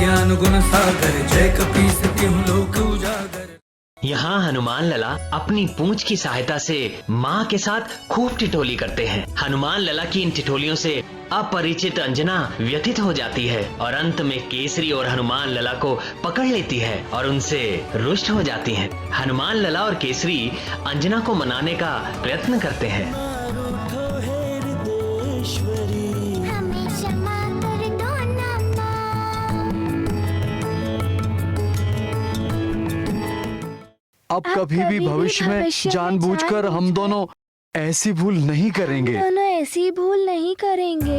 ज्ञान गुण सागर, जय कपीस तिहुँ लोक उजागर। यहाँ हनुमान लला अपनी पूंछ की सहायता से माँ के साथ खूब ठिठोली करते हैं। हनुमान लला की इन ठिठोलियों से अपरिचित अंजना व्यथित हो जाती है और अंत में केसरी और हनुमान लला को पकड़ लेती है और उनसे रुष्ट हो जाती हैं। हनुमान लला और केसरी अंजना को मनाने का प्रयत्न करते हैं। अब कभी भी भविष्य में जानबूझकर हम दोनों ऐसी भूल नहीं करेंगे। हम दोनों ऐसी भूल नहीं करेंगे।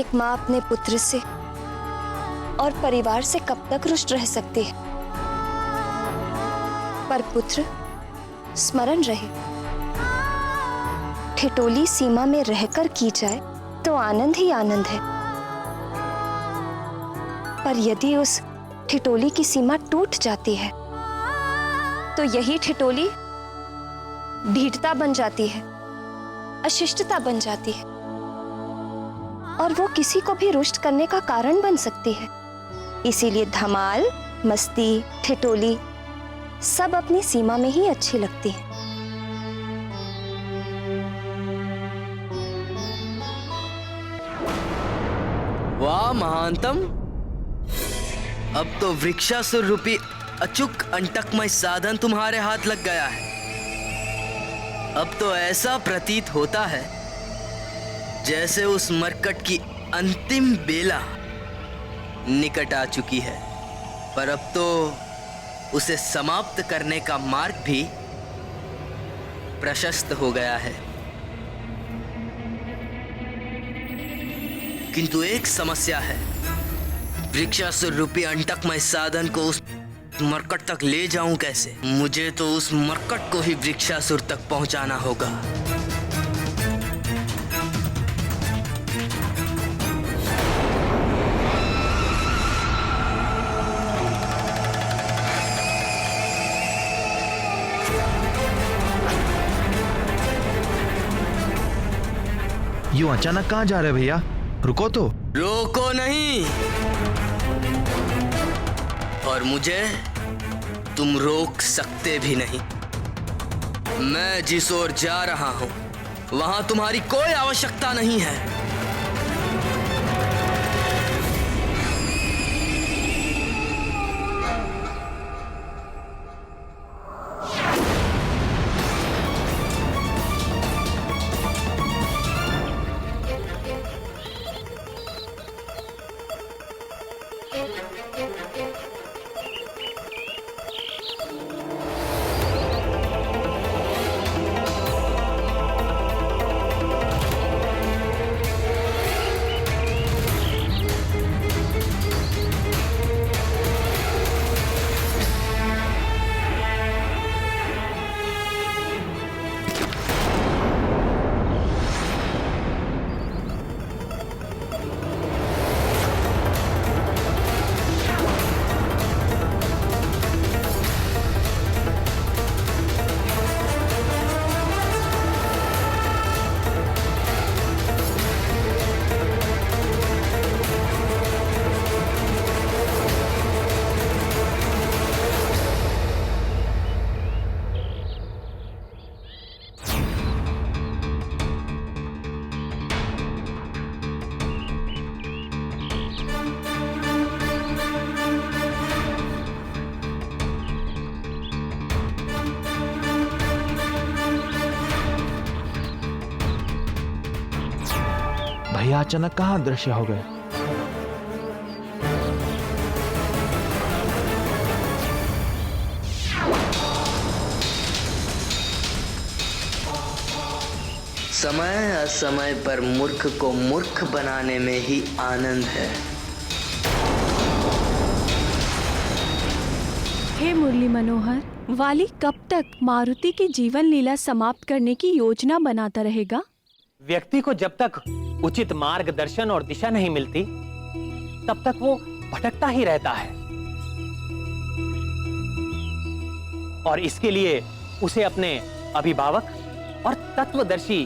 एक माँ अपने पुत्र से और परिवार से कब तक रुष्ट रह सकती है, पर पुत्र स्मरण रहे। ठिठोली सीमा में रहकर की जाए तो आनंद ही आनंद है, पर यदि उस ठिठोली की सीमा टूट जाती है तो यही ठिठोली ढीठता बन जाती है, अशिष्टता बन जाती है और वो किसी को भी रुष्ट करने का कारण बन सकती है। इसीलिए धमाल, मस्ती, ठिठोली सब अपनी सीमा में ही अच्छी लगती है। वाह महानतम, अब तो वृक्षासुर रूपी अचूक अंटकमय साधन तुम्हारे हाथ लग गया है। अब तो ऐसा प्रतीत होता है जैसे उस मरकट की अंतिम बेला निकट आ चुकी है, पर अब तो उसे समाप्त करने का मार्ग भी प्रशस्त हो गया है। किंतु एक समस्या है, वृक्षासुर रूपी अंटकमय साधन को उस मरकट तक ले जाऊं कैसे? मुझे तो उस मरकट को ही वृक्षासुर तक पहुंचाना होगा। यूं अचानक कहाँ जा रहे भैया? रुको तो। रोको नहीं, और मुझे तुम रोक सकते भी नहीं। मैं जिस ओर जा रहा हूं वहां तुम्हारी कोई आवश्यकता नहीं है। भैया अचानक कहाँ अदृश्य हो गए? समय असमय पर मूर्ख को मूर्ख बनाने में ही आनंद है। हे मुरली मनोहर, वाली कब तक मारुति की जीवन लीला समाप्त करने की योजना बनाता रहेगा? व्यक्ति को जब तक उचित मार्गदर्शन और दिशा नहीं मिलती, तब तक वो भटकता ही रहता है। और इसके लिए उसे अपने अभिभावक और तत्वदर्शी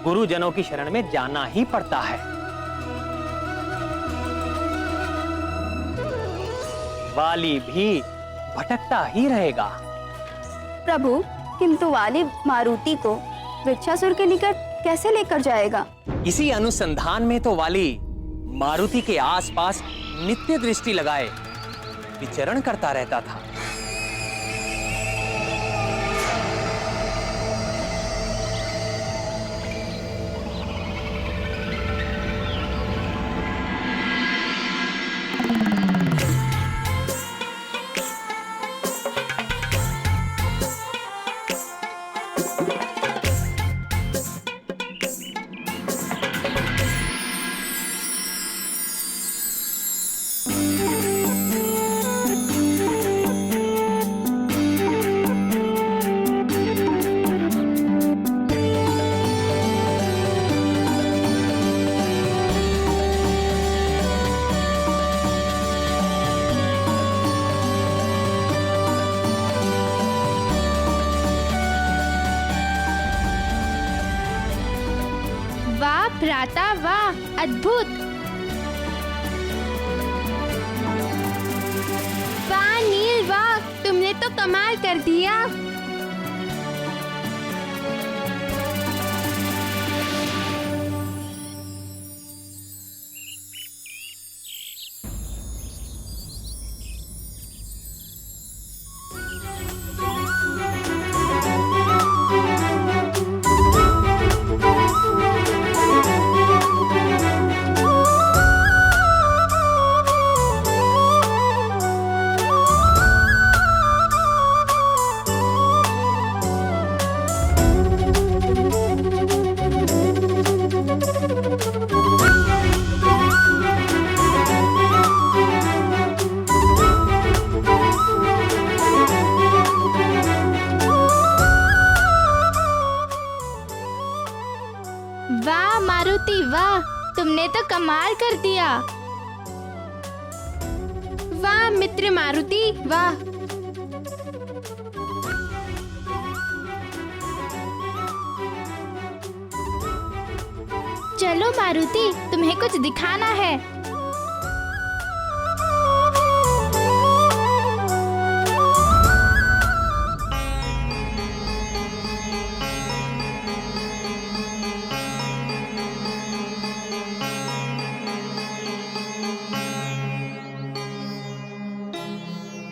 गुरुजनों की शरण में जाना ही पड़ता है। वाली भी भटकता ही रहेगा। प्रभु, किंतु वाली मारुति को वृक्षासुर के निकट कैसे लेकर जाएगा? इसी अनुसंधान में तो वाली मारुति के आसपास नित्य दृष्टि लगाए विचरण करता रहता था। वाह भ्राता, वाह अद्भुत! वाह नील, वाह तुमने तो कमाल कर दिया। वाह मारुति, वाह तुमने तो कमाल कर दिया। वाह मित्र मारुति, वाह। चलो मारुति, तुम्हें कुछ दिखाना है।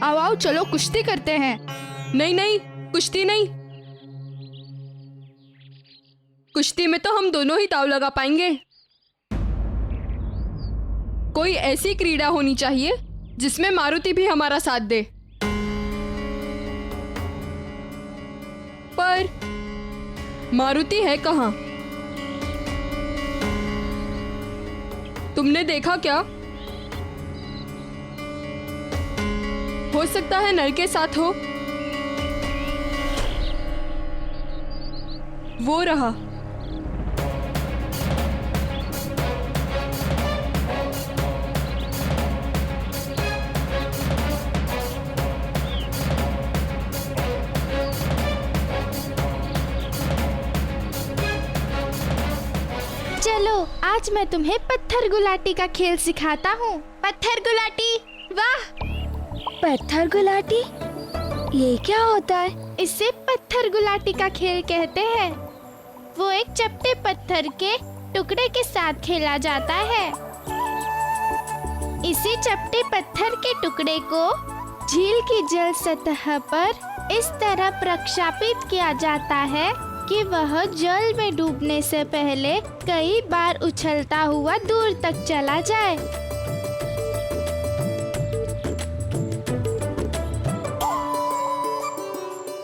आओ आओ, चलो कुश्ती करते हैं। नहीं नहीं, कुश्ती नहीं। कुश्ती में तो हम दोनों ही दांव लगा पाएंगे। कोई ऐसी क्रीड़ा होनी चाहिए जिसमें मारुति भी हमारा साथ दे। पर मारुति है कहाँ? तुमने देखा क्या? हो सकता है नल के साथ हो। वो रहा। चलो आज मैं तुम्हें पत्थर गुलाटी का खेल सिखाता हूँ। पत्थर गुलाटी, वाह। पत्थर गुलाटी? ये क्या होता है? इसे पत्थर गुलाटी का खेल कहते हैं। वो एक चपटे पत्थर के टुकड़े के साथ खेला जाता है। इसी चपटे पत्थर के टुकड़े को झील की जल सतह पर इस तरह प्रक्षापित किया जाता है कि वह जल में डूबने से पहले कई बार उछलता हुआ दूर तक चला जाए।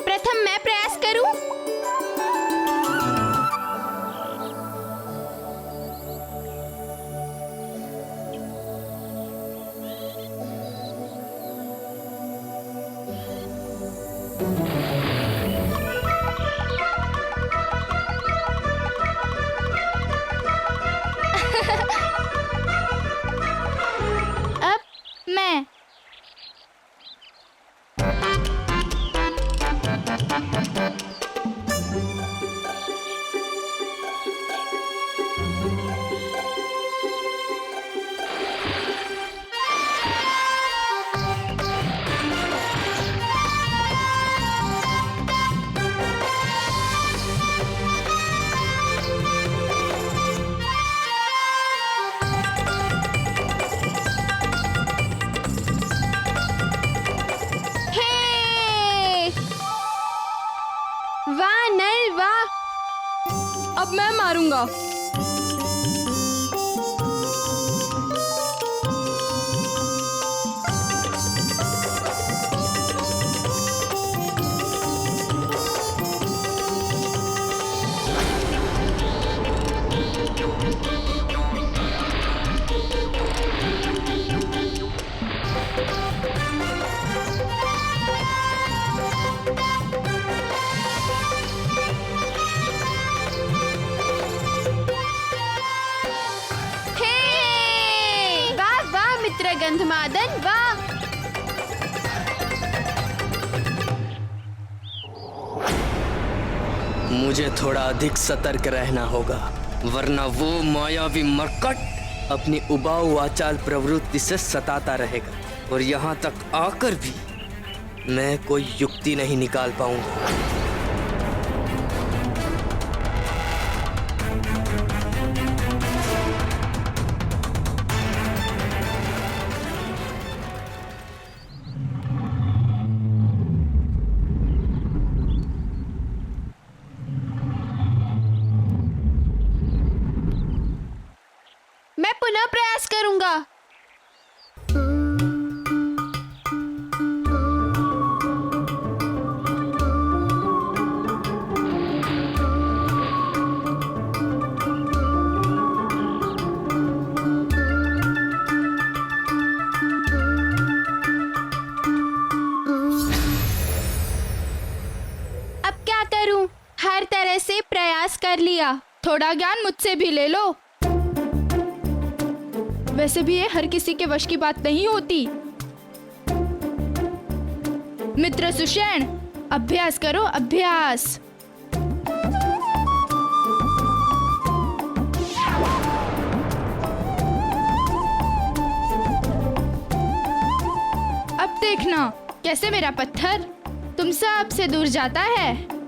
प्रथम मैं प्रयास करूं? मारूंगा। वाह वाह मित्र गंधमादन वाह। मुझे थोड़ा अधिक सतर्क रहना होगा, वरना वो मायावी मरकट अपनी उबाऊ आचाल प्रवृत्ति से सताता रहेगा और यहाँ तक आकर भी मैं कोई युक्ति नहीं निकाल पाऊंगा। मैं पुनः प्रयास करूंगा। अब क्या करूं? हर तरह से प्रयास कर लिया। थोड़ा ज्ञान मुझसे भी ले लो। वैसे भी ये हर किसी के वश की बात नहीं होती। मित्र सुषेण, अभ्यास करो, अभ्यास। अब देखना कैसे मेरा पत्थर तुम सबसे दूर जाता है।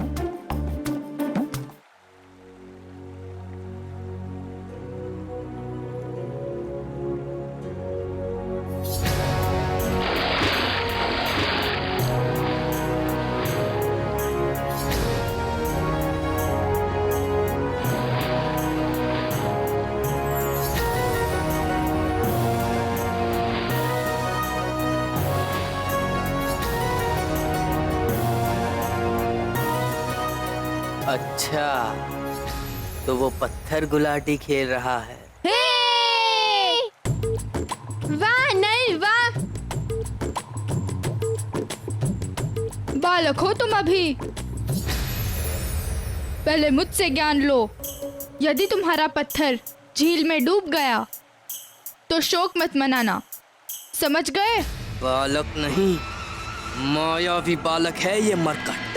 अच्छा, तो वो पत्थर गुलाटी खेल रहा है। वाह नल वाह। बालक हो तुम अभी, पहले मुझसे ज्ञान लो। यदि तुम्हारा पत्थर झील में डूब गया तो शोक मत मनाना, समझ गए? बालक नहीं, मायावी बालक है ये मरकट।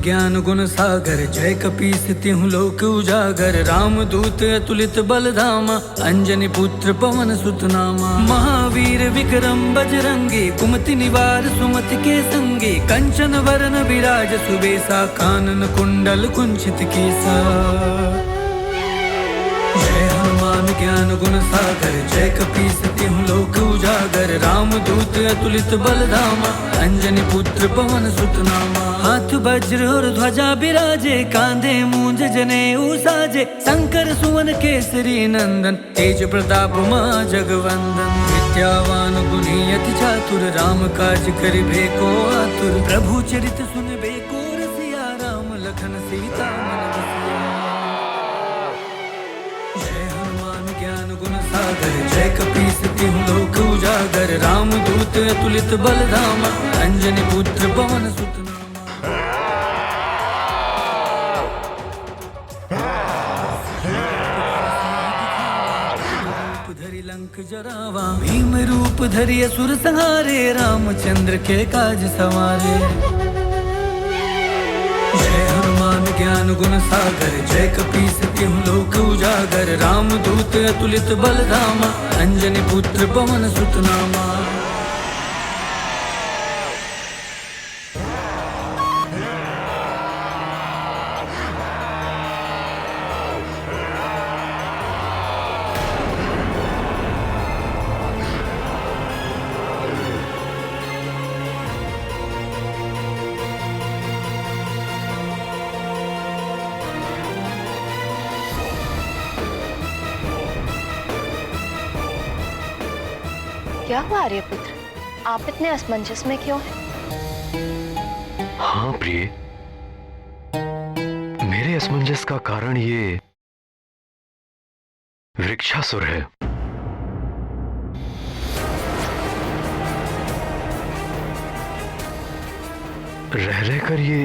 ज्ञान गुण सागर, जय कपीस तिहु लोक उजागर। राम दूत अतुलित बल धामा, अंजनी पुत्र पवन सुत नामा। महावीर विक्रम बजरंगी, कुमति निवार सुमति के संगी। कंचन वरन विराज सुबेसा, कानन कुंडल कुंचित केसा। जय हनुमान ज्ञान गुण सागर, जय कपीस तिहु लोक उजागर। राम दूत अतुलित बल धामा, अंजनी पुत्र पवन सुत नामा। हाथ वज्र और ध्वजा बिराजे, कांधे मूंज जनेऊ साजे। शंकर सुवन केसरी नंदन, तेज प्रताप मां जगवंदन। विद्यावान गुणी अति चातुर, राम काज करिबे को आतुर। प्रभु चरित सुनबे को रसिया, राम लखन सीता मन बसिया। जय हनुमान ज्ञान गुण सागर, जय कपीस तिहु लोक उजागर। राम दूत अतुलित बल धामा, अंजनी पुत्र पवन सुत नामा। जरावा भीम रूप धरि असुर संहारे रामचंद्र के काज सवारे। जय हनुमान ज्ञान गुण सागर जय कपीस तिहुँ लोक उजागर रामदूत अतुलित बल धामा अंजनी पुत्र पवन सुत नामा। क्या हुआ आर्यपुत्र, आप इतने असमंजस में क्यों हैं? हाँ प्रिय, मेरे असमंजस का कारण ये वृक्षासुर है। रह रहकर ये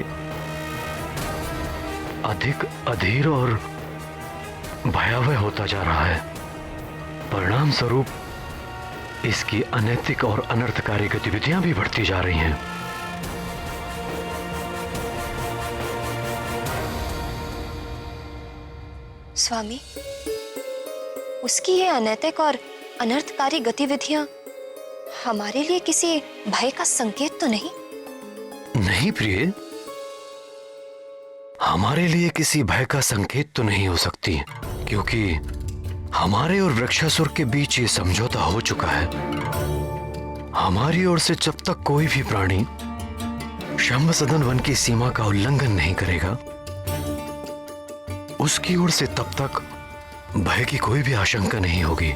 अधिक अधीर और भयावह होता जा रहा है। परिणाम स्वरूप इसकी अनैतिक और अनर्थकारी गतिविधियां भी बढ़ती जा रही हैं। स्वामी, उसकी ये अनैतिक और अनर्थकारी गतिविधियां हमारे लिए किसी भय का संकेत तो नहीं? नहीं प्रिय, हमारे लिए किसी भय का संकेत तो नहीं हो सकती, क्योंकि हमारे और वृक्षासुर के बीच ये समझौता हो चुका है। हमारी ओर से जब तक कोई भी प्राणी शंभ सदन वन की सीमा का उल्लंघन नहीं करेगा, उसकी ओर से तब तक भय की कोई भी आशंका नहीं होगी।